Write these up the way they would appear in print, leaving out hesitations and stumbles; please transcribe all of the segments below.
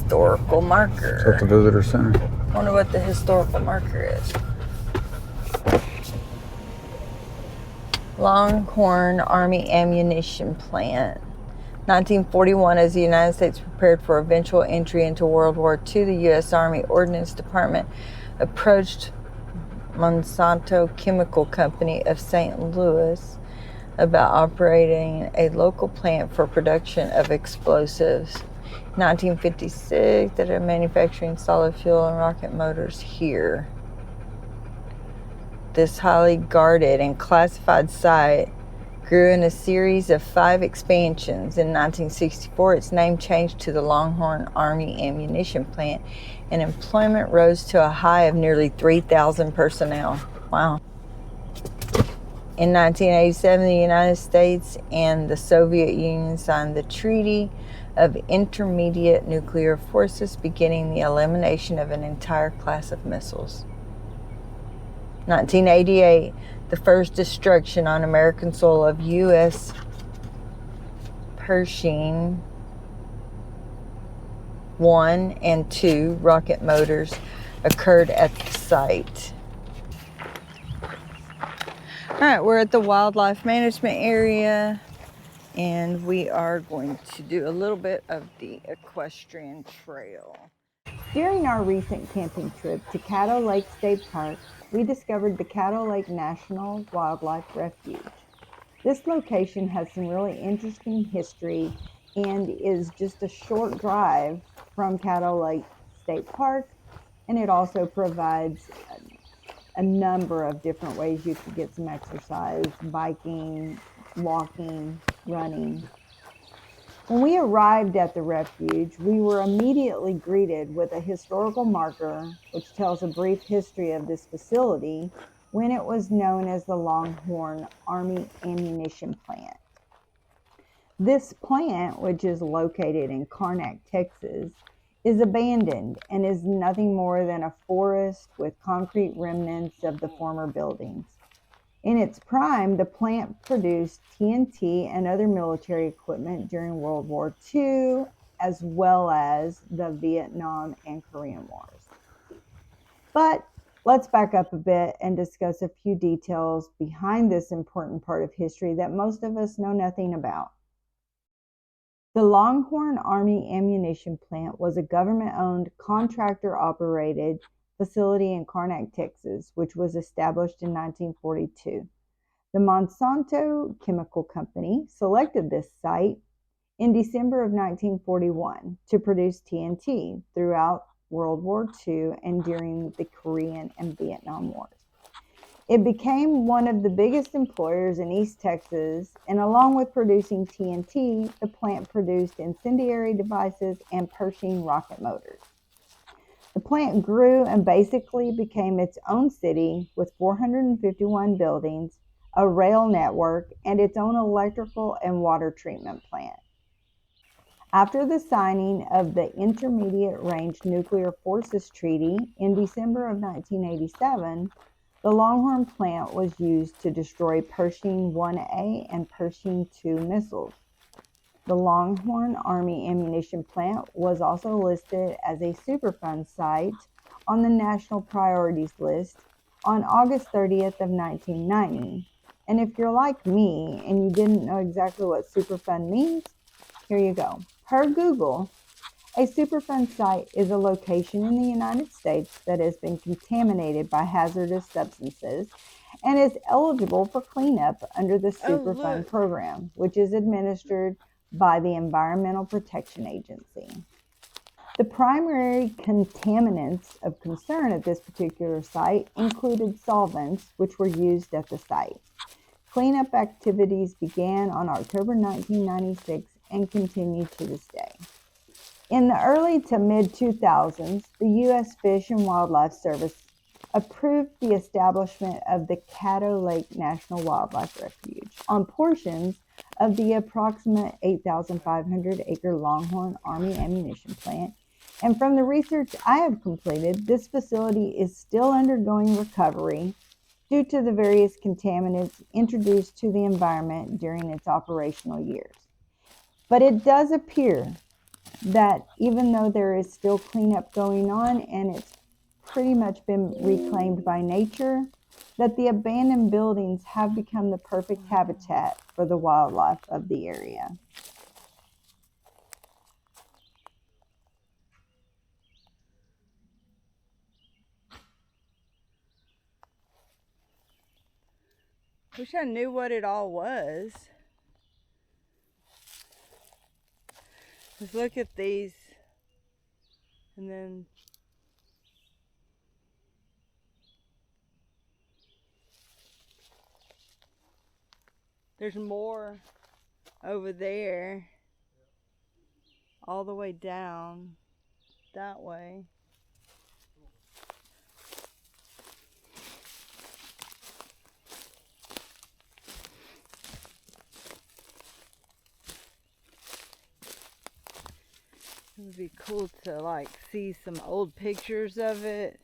historical marker. So at the visitor center. Wonder what the historical marker is. Longhorn Army Ammunition Plant. 1941, as the United States prepared for eventual entry into World War II, the U.S. Army Ordnance Department approached Monsanto Chemical Company of St. Louis about operating a local plant for production of explosives. 1956, that are manufacturing solid fuel and rocket motors here. This highly guarded and classified site grew in a series of 5 expansions. In 1964, its name changed to the Longhorn Army Ammunition Plant, and employment rose to a high of nearly 3,000 personnel. Wow. In 1987, the United States and the Soviet Union signed the Treaty of Intermediate Nuclear Forces, beginning the elimination of an entire class of missiles. 1988, the first destruction on American soil of U.S. Pershing 1 and 2 rocket motors occurred at the site. All right, we're at the wildlife management area, and we are going to do a little bit of the equestrian trail. During our recent camping trip to Caddo Lake State Park, we discovered the Caddo Lake National Wildlife Refuge. This location has some really interesting history and is just a short drive from Caddo Lake State Park, and it also provides a number of different ways you could get some exercise: biking, walking, running. When we arrived at the refuge, we were immediately greeted with a historical marker which tells a brief history of this facility when it was known as the Longhorn Army Ammunition Plant. This plant, which is located in Karnack, Texas, is abandoned and is nothing more than a forest with concrete remnants of the former buildings. In its prime, the plant produced TNT and other military equipment during World War II, as well as the Vietnam and Korean Wars. But let's back up a bit and discuss a few details behind this important part of history that most of us know nothing about. The Longhorn Army Ammunition Plant was a government-owned, contractor-operated facility in Karnack, Texas, which was established in 1942. The Monsanto Chemical Company selected this site in December of 1941 to produce TNT throughout World War II and during the Korean and Vietnam Wars. It became one of the biggest employers in East Texas, and along with producing TNT, the plant produced incendiary devices and Pershing rocket motors. The plant grew and basically became its own city with 451 buildings, a rail network, and its own electrical and water treatment plant. After the signing of the Intermediate Range Nuclear Forces Treaty in December of 1987, the Longhorn plant was used to destroy Pershing 1A and Pershing 2 missiles. The Longhorn Army Ammunition Plant was also listed as a Superfund site on the National Priorities List on August 30th of 1990. And if you're like me and you didn't know exactly what Superfund means, here you go. Per Google, a Superfund site is a location in the United States that has been contaminated by hazardous substances and is eligible for cleanup under the Superfund program, which is administered by the Environmental Protection Agency. The primary contaminants of concern at this particular site included solvents which were used at the site. Cleanup activities began on October 1996 and continue to this day. In the early to mid-2000s, the U.S. Fish and Wildlife Service approved the establishment of the Caddo Lake National Wildlife Refuge on portions of the approximate 8,500-acre Longhorn Army Ammunition Plant. And from the research I have completed, this facility is still undergoing recovery due to the various contaminants introduced to the environment during its operational years. But it does appear that even though there is still cleanup going on and it's pretty much been reclaimed by nature, that the abandoned buildings have become the perfect habitat for the wildlife of the area. Wish I knew what it all was. Just look at these, and then there's more over there, all the way down that way. It would be cool to like see some old pictures of it.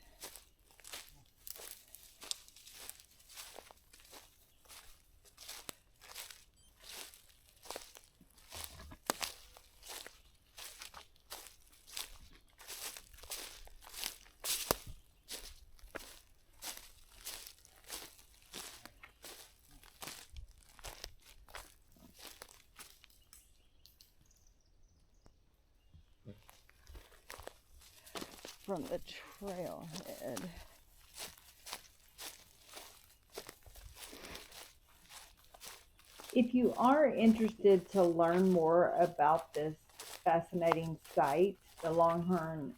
From the trailhead. If you are interested to learn more about this fascinating site, the Longhorn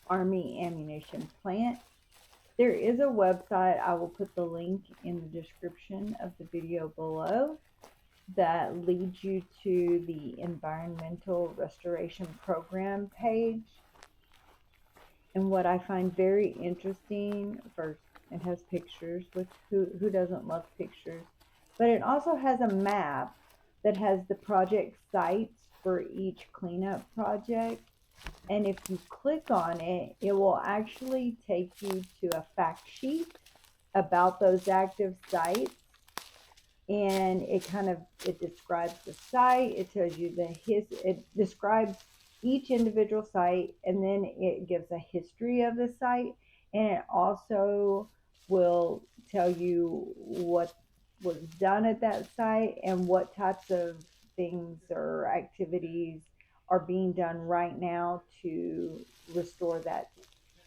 Army Ammunition Plant, there is a website. I will put the link in the description of the video below that leads you to the Environmental Restoration Program page. And what I find very interesting, first, it has pictures, which who doesn't love pictures? But it also has a map that has the project sites for each cleanup project. And if you click on it, it will actually take you to a fact sheet about those active sites. And it describes the site, it tells you it describes each individual site, and then it gives a history of the site, and it also will tell you what was done at that site and what types of things or activities are being done right now to restore that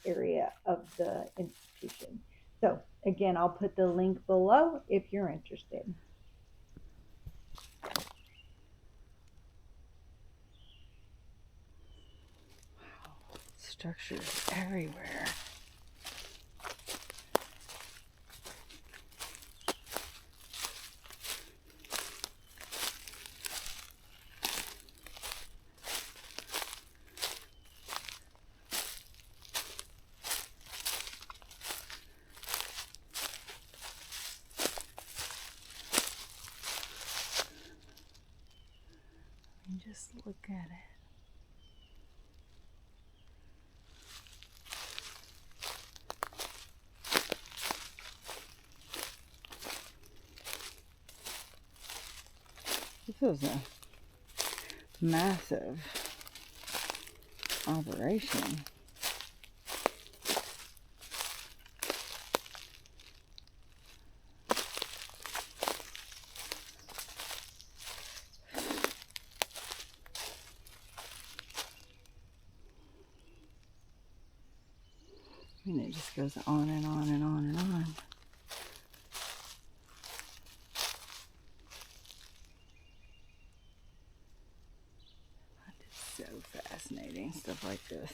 area of the institution. So again, I'll put the link below if you're interested. Structures everywhere. And just look at it. This was a massive operation. And it just goes on and on and on and on. It's so fascinating, stuff like this.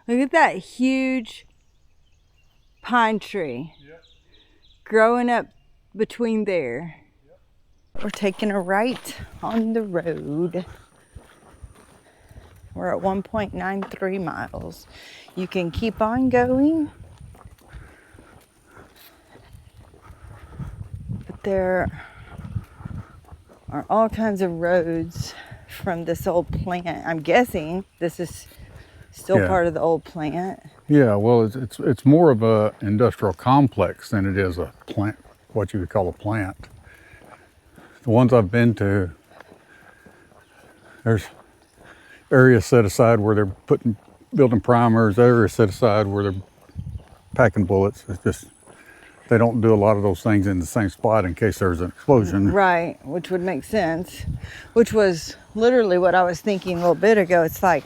Look at that huge pine tree. Yep. Growing up between there. Yep. We're taking a right on the road. We're at 1.93 miles. You can keep on going, but there are all kinds of roads from this old plant. I'm guessing this is still part of the old plant. Yeah, well, it's more of a industrial complex than it is a plant, what you would call a plant. The ones I've been to, there's areas set aside where they're building primers, areas set aside where they're packing bullets. It's just, they don't do a lot of those things in the same spot in case there's an explosion. Right, which would make sense. Which was literally what I was thinking a little bit ago. It's like,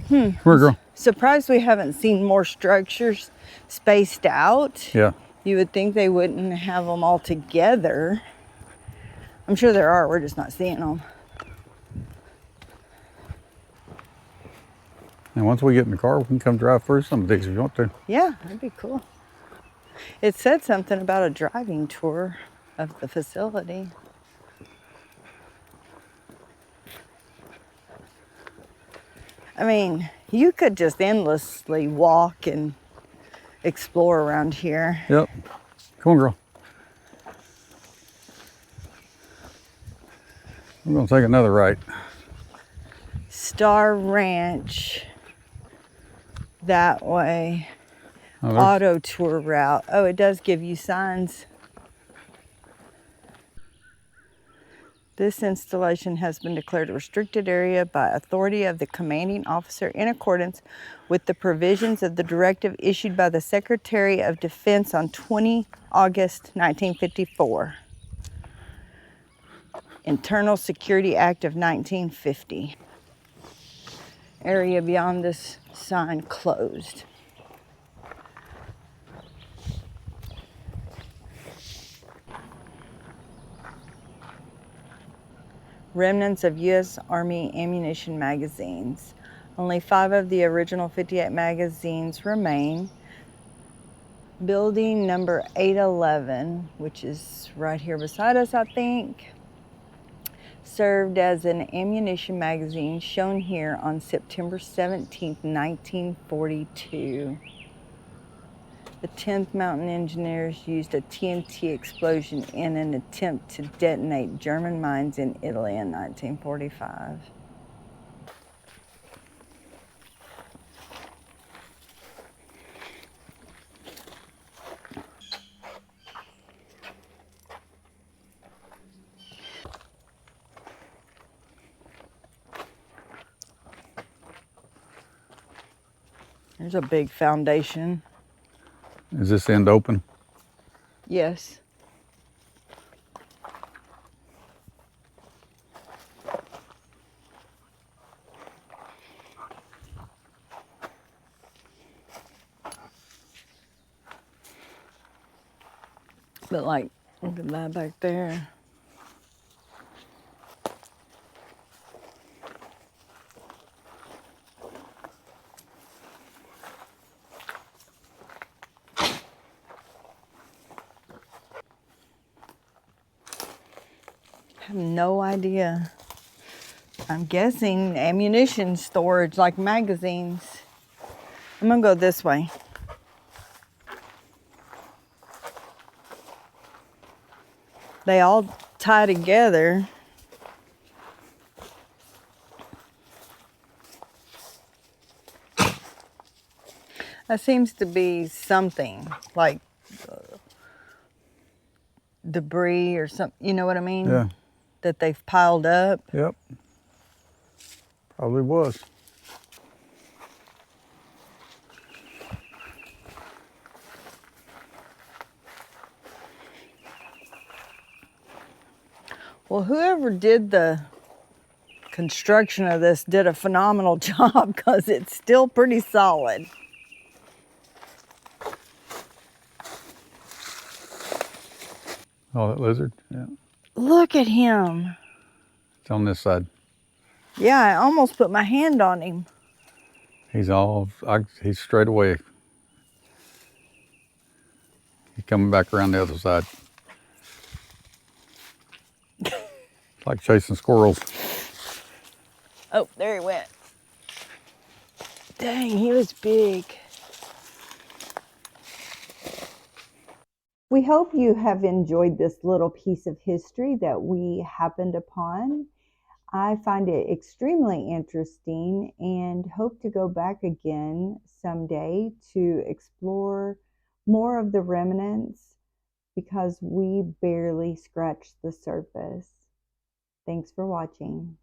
Where, girl? Surprised we haven't seen more structures spaced out. Yeah. You would think they wouldn't have them all together. I'm sure there are, we're just not seeing them. And once we get in the car, we can come drive through some of these if you want to. Yeah, that'd be cool. It said something about a driving tour of the facility. I mean, you could just endlessly walk and explore around here. Yep. Come on, girl. We're gonna take another right. Star Ranch. That way. Oh, Auto tour route. Oh, it does give you signs. This installation has been declared a restricted area by authority of the commanding officer in accordance with the provisions of the directive issued by the Secretary of Defense on 20 August 1954. Internal Security Act of 1950. Area beyond this sign closed. Remnants of U.S. Army ammunition magazines. Only 5 of the original 58 magazines remain. Building number 811, which is right here beside us, I think, served as an ammunition magazine shown here on September 17th, 1942. The 10th Mountain Engineers used a TNT explosion in an attempt to detonate German mines in Italy in 1945. There's a big foundation. Is this end open? Yes. But like, look at that back there. I have no idea. I'm guessing ammunition storage, like magazines. I'm gonna go this way. They all tie together. That seems to be something like debris or something, you know what I mean? Yeah. That they've piled up. Yep. Probably was. Well, whoever did the construction of this did a phenomenal job because it's still pretty solid. Oh, that lizard? Yeah. Look at him. It's on this side. Yeah, I almost put my hand on him. He's straight away. He's coming back around the other side. It's like chasing squirrels. Oh, there he went. Dang, he was big. We hope you have enjoyed this little piece of history that we happened upon. I find it extremely interesting and hope to go back again someday to explore more of the remnants because we barely scratched the surface. Thanks for watching.